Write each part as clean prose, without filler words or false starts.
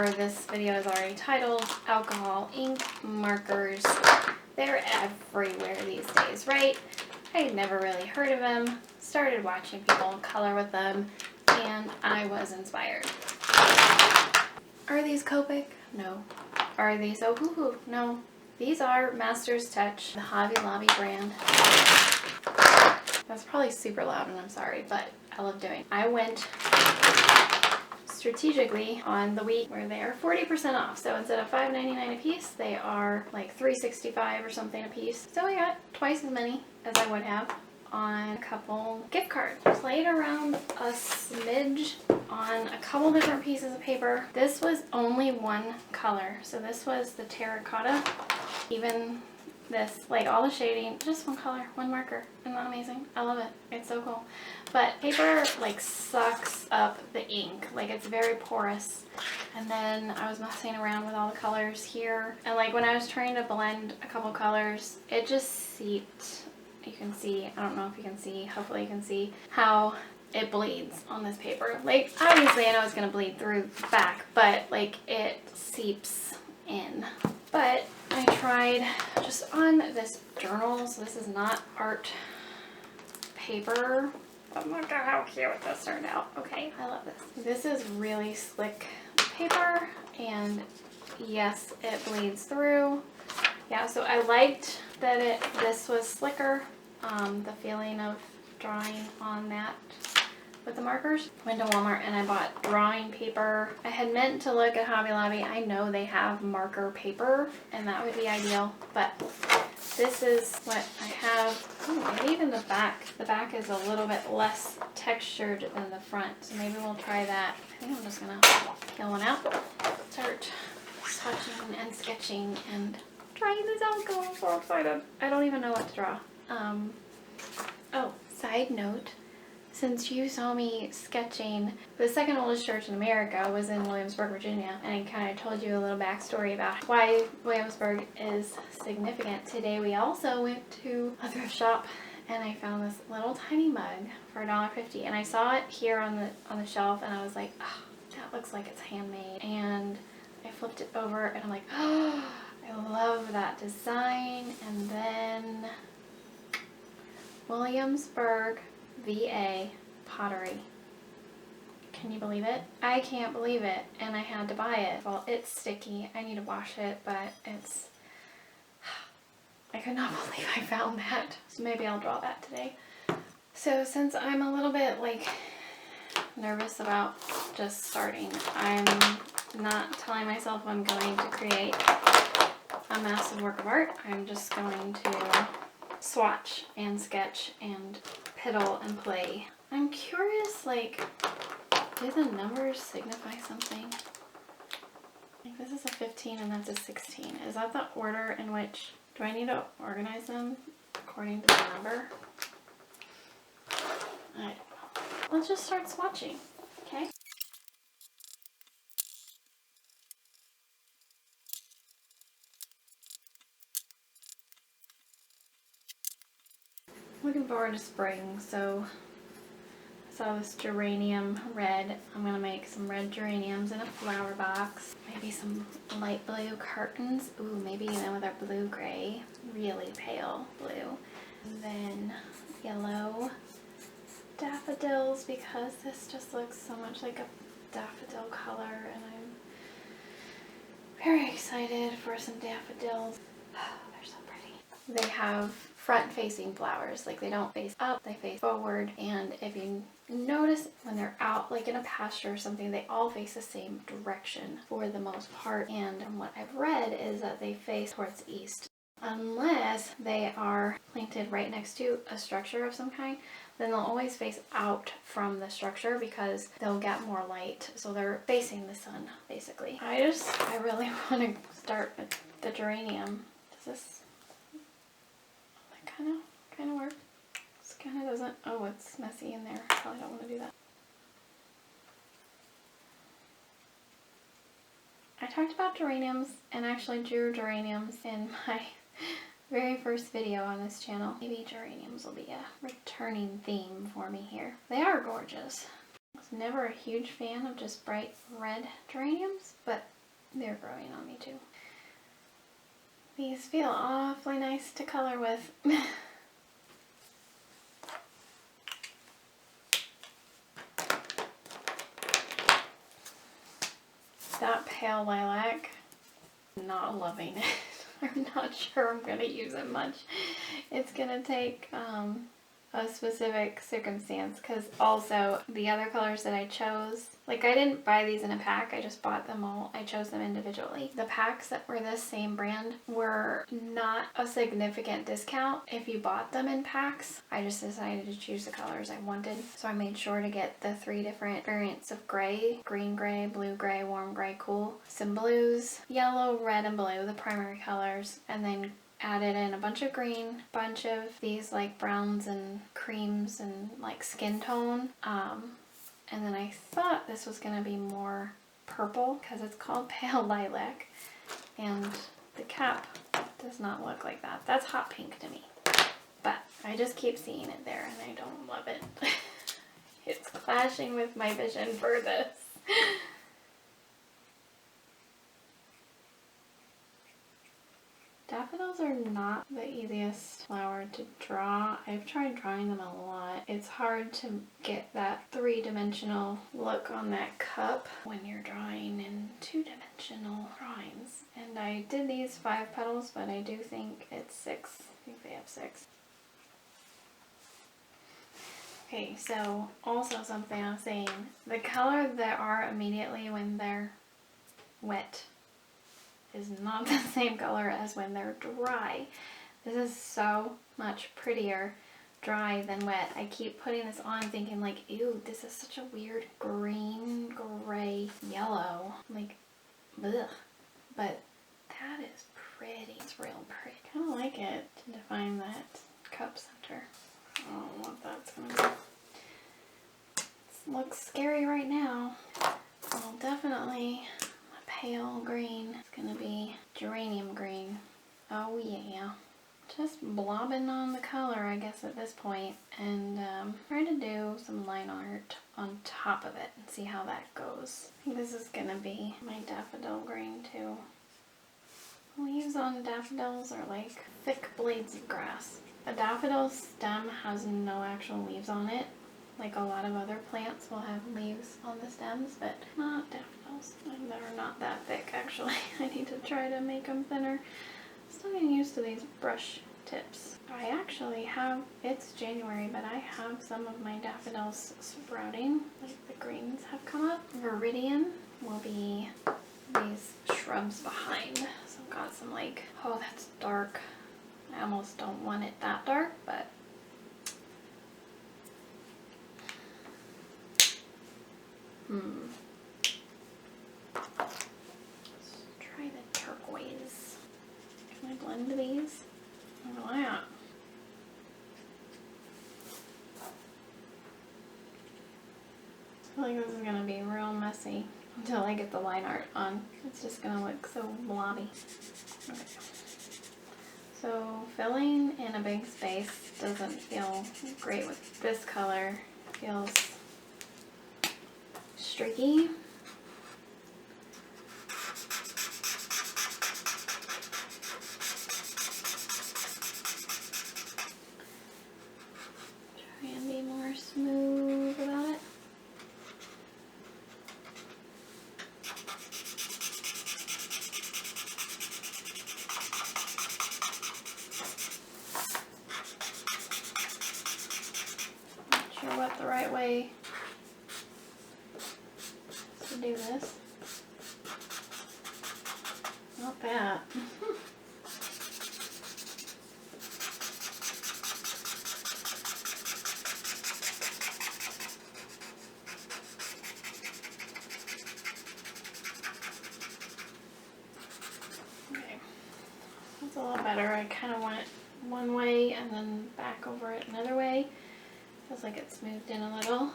remember, this video is already titled Alcohol Ink Markers. They're everywhere these days, right? I had never really heard of them, started watching people color with them, and I was inspired. Are these Copic? No. Are these Ohuhu? No. These are Master's Touch, the Hobby Lobby brand. That's probably super loud and I'm sorry, but I love doing it. I went strategically on the week where they are 40% off. So instead of $5.99 a piece, they are like $3.65 or something a piece. So I got twice as many as I would have on a couple gift cards. Played around a smidge on a couple different pieces of paper. This was only one color. So this was the terracotta. Even this, like all the shading, just one color, one marker. Isn't that amazing? I love it. It's so cool. But paper like sucks up the ink. Like it's very porous. And then I was messing around with all the colors here. And like when I was trying to blend a couple colors, it just seeped. You can see, I don't know if you can see, hopefully you can see how it bleeds on this paper. Like obviously I know it's going to bleed through the back, but like it seeps in. But I tried just on this journal, so this is not art paper. But look at how cute this turned out. Okay, I love this. This is really slick paper, and yes, it bleeds through. Yeah, so I liked that this was slicker. The feeling of drawing on that with the markers. Went to Walmart and I bought drawing paper. I had meant to look at Hobby Lobby. I know they have marker paper and that would be ideal, but this is what I have. Ooh, maybe even the back. The back is a little bit less textured than the front, so maybe we'll try that. I think I'm just gonna peel one out, start swatching and sketching and trying this out. I'm so excited. I don't even know what to draw. Oh, side note. Since you saw me sketching, the second oldest church in America was in Williamsburg, Virginia, and I kind of told you a little backstory about why Williamsburg is significant. Today we also went to a thrift shop and I found this little tiny mug for $1.50, and I saw it here on the shelf and I was like, oh, that looks like it's handmade. And I flipped it over and I'm like, oh, I love that design. And then Williamsburg, VA pottery. Can you believe it? I can't believe it, and I had to buy it. Well, it's sticky. I need to wash it, but it's... I could not believe I found that. So maybe I'll draw that today. So since I'm a little bit like nervous about just starting, I'm not telling myself I'm going to create a massive work of art. I'm just going to swatch and sketch and piddle and play. I'm curious, like, do the numbers signify something? Like this is a 15 and that's a 16. Is that the order in which, do I need to organize them according to the number? I don't know. Let's just start swatching, okay? Looking forward to spring, so I saw this geranium red. I'm going to make some red geraniums in a flower box. Maybe some light blue curtains. Ooh, maybe even with our blue-gray, really pale blue. And then yellow daffodils, because this just looks so much like a daffodil color, and I'm very excited for some daffodils. They're so pretty. They have front-facing flowers, like they don't face up, they face forward, and if you notice when they're out like in a pasture or something, they all face the same direction for the most part, and from what I've read is that they face towards the east. Unless they are planted right next to a structure of some kind, then they'll always face out from the structure because they'll get more light, so they're facing the sun basically. I really want to start with the geranium. Does this kind of work? This kind of doesn't. Oh, it's messy in there. Probably don't want to do that. I talked about geraniums and actually drew geraniums in my very first video on this channel. Maybe geraniums will be a returning theme for me here. They are gorgeous. I was never a huge fan of just bright red geraniums, but They're growing on me too. These feel awfully nice to color with. That pale lilac, not loving it. I'm not sure I'm going to use it much. It's going to take a specific circumstance, because also the other colors that I chose, like I didn't buy these in a pack, I just bought them all. I chose them individually. The packs that were this same brand were not a significant discount if you bought them in packs. I just decided to choose the colors I wanted, so I made sure to get the 3 different variants of gray: green gray, blue gray, warm gray, cool, some blues, yellow, red, and blue, the primary colors, and then added in a bunch of green, bunch of these like browns and creams and like skin tone. And then I thought this was going to be more purple because it's called pale lilac, and the cap does not look like that. That's hot pink to me, but I just keep seeing it there and I don't love it. It's clashing with my vision for this. Daffodils are not the easiest flower to draw. I've tried drawing them a lot. It's hard to get that 3-dimensional look on that cup when you're drawing in 2-dimensional drawings. And I did these 5 petals, but I do think it's 6. I think they have 6. Okay, so also something I was saying, the color they are immediately when they're wet is not the same color as when they're dry. This is so much prettier dry than wet. I keep putting this on thinking like, ew, this is such a weird green, gray, yellow. Like, ugh. But that is pretty. It's real pretty. I kind of like it to define that cup center. I don't know what that's going to be. It looks scary right now. Well, definitely pale green. It's gonna be geranium green. Oh yeah. Just blobbing on the color, I guess, at this point, and try to do some line art on top of it and see how that goes. I think this is gonna be my daffodil green too. Leaves on daffodils are like thick blades of grass. A daffodil stem has no actual leaves on it. Like a lot of other plants will have leaves on the stems, but not daffodils. And they're not that thick, actually. I need to try to make them thinner. Still getting used to these brush tips. I actually have, it's January, but I have some of my daffodils sprouting. Like the greens have come up. Viridian will be these shrubs behind. So I've got some like, oh, that's dark. I almost don't want it that dark, but let's try the turquoise. Can I blend these? Look at that. I feel like this is going to be real messy until I get the line art on. It's just going to look so blobby. Okay. So filling in a big space doesn't feel great with this color. It feels streaky. Try and be more smooth about it. Not sure what the right way to do this. Not bad. Okay, that's a lot better. I kind of want it one way and then back over it another way. Feels like it smoothed in a little.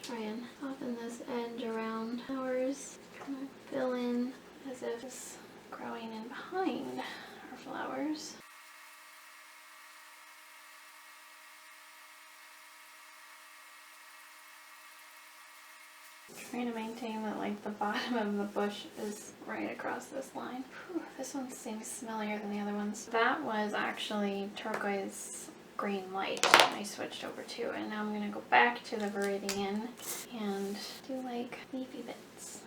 Try and soften this edge around flowers. Kind of fill in as if it's growing in behind our flowers. Trying to maintain that like the bottom of the bush is right across this line. Whew, this one seems smellier than the other ones. That was actually turquoise green light I switched over to, and now I'm gonna go back to the Viridian and do like leafy bits.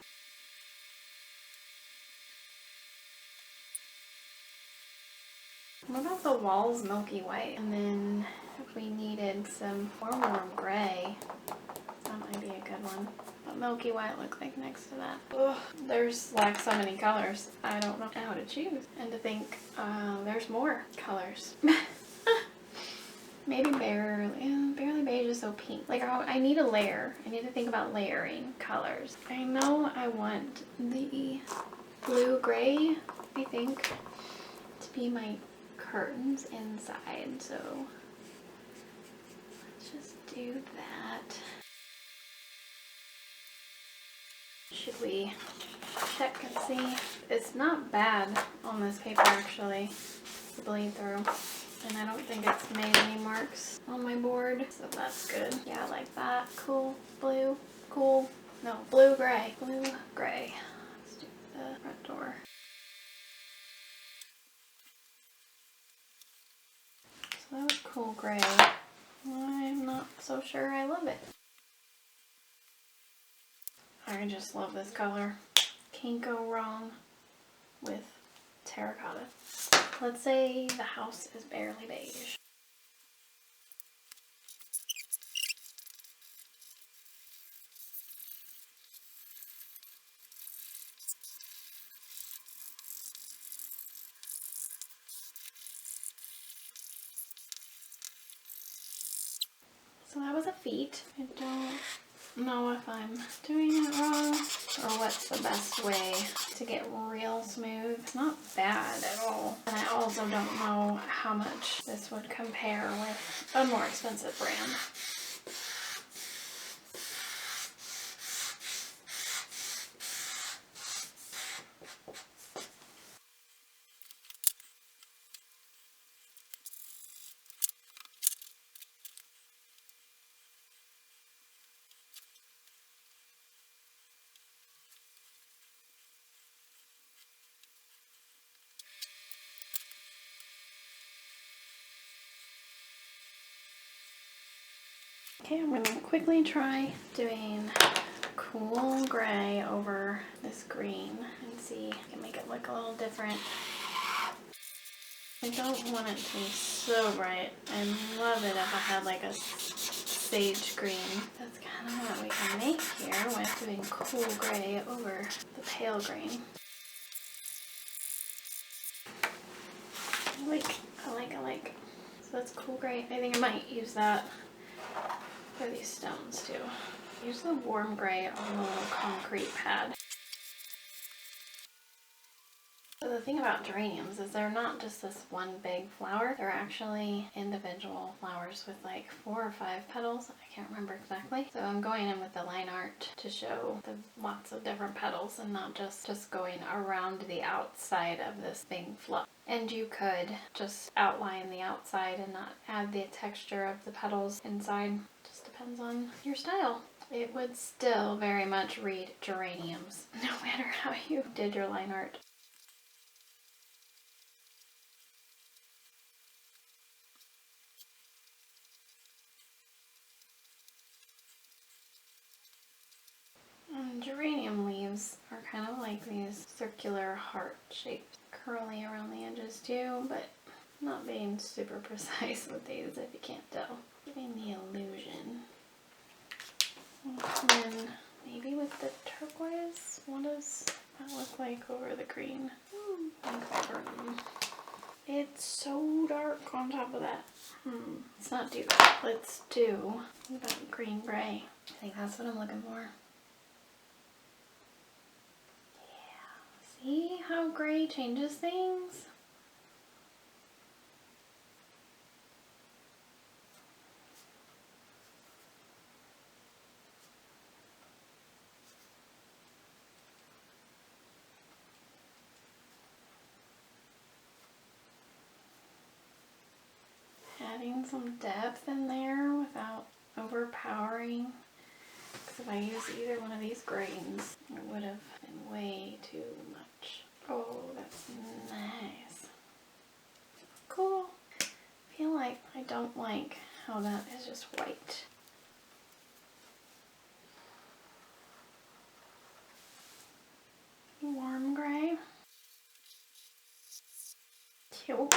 What about the walls milky white? And then if we needed some warm gray, that might be a good one. What milky white look like next to that? Ugh, there's like so many colors. I don't know how to choose. And to think there's more colors. Maybe barely beige is so pink. Like I need a layer. I need to think about layering colors. I know I want the blue gray, I think, to be my curtains inside. So let's just do that. Should we check and see? It's not bad on this paper actually to bleed through. And I don't think it's made any marks on my board, so that's good. Yeah, I like that. Cool blue. Cool. No, blue gray. Blue gray. Let's do the front door. So that was cool gray. I'm not so sure I love it. I just love this color. Can't go wrong with terracotta. Let's say the house is barely beige. So that was a feat. I don't know if I'm doing it wrong or what's the best way to get real smooth. It's not bad at all. And I also don't know how much this would compare with a more expensive brand. Okay, I'm gonna quickly try doing cool gray over this green and see if I can make it look a little different. I don't want it to be so bright. I'd love it if I had like a sage green. That's kind of what we can make here with doing cool gray over the pale green. I like. So that's cool gray. I think I might use that for these stones too. Use the warm gray on the little concrete pad. So the thing about geraniums is they're not just this one big flower. They're actually individual flowers with like 4 or 5 petals. I can't remember exactly. So I'm going in with the line art to show the lots of different petals and not just going around the outside of this big fluff. And you could just outline the outside and not add the texture of the petals inside. Just depends on your style. It would still very much read geraniums, no matter how you did your line art. And geranium leaves are kind of like these circular heart shapes, curly around the edges too, but not being super precise with these if you can't tell. Giving the illusion. And then maybe with the turquoise, what does that look like over the green? It's so dark on top of that. Let's not do that. Let's do about green gray. I think that's what I'm looking for. Yeah. See how gray changes things? Adding some depth in there without overpowering. because if I used either one of these grains, it would have been way too much. Oh, that's nice. Cool. I feel like I don't like how that is just white. Warm gray. Cute.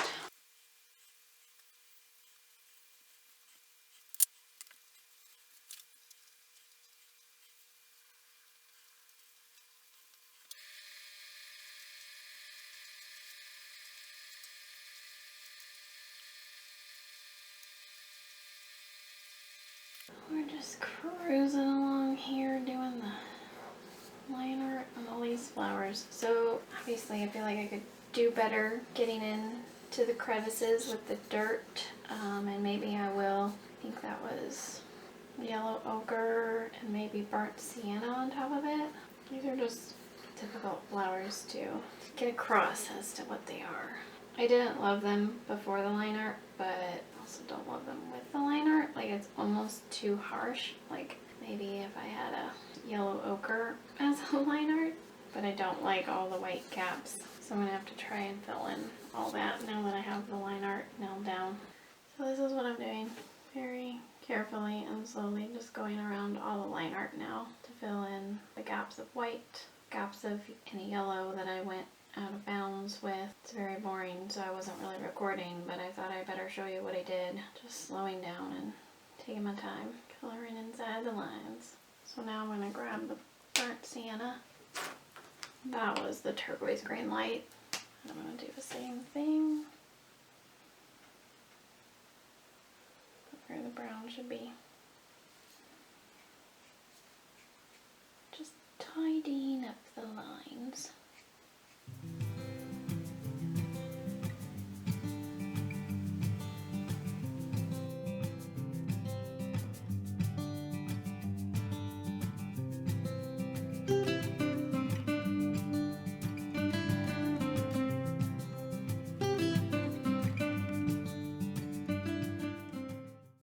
We're just cruising along here doing the line art on all these flowers. So obviously I feel like I could do better getting in to the crevices with the dirt, and maybe I will. I think that was yellow ochre and maybe burnt sienna on top of it. These are just difficult flowers to get across as to what they are. I didn't love them before the line art, but also don't love them with the line art. Like, it's almost too harsh. Like, maybe if I had a yellow ochre as a line art, but I don't like all the white gaps. So I'm gonna have to try and fill in all that now that I have the line art nailed down. So this is what I'm doing. Very carefully and slowly just going around all the line art now to fill in the gaps of white, gaps of any yellow that I went out of bounds with. It's very boring, so I wasn't really recording, but I thought I better show you what I did. Just slowing down and taking my time, coloring inside the lines. So now I'm going to grab the burnt sienna. That was the turquoise green light. I'm going to do the same thing where the brown should be.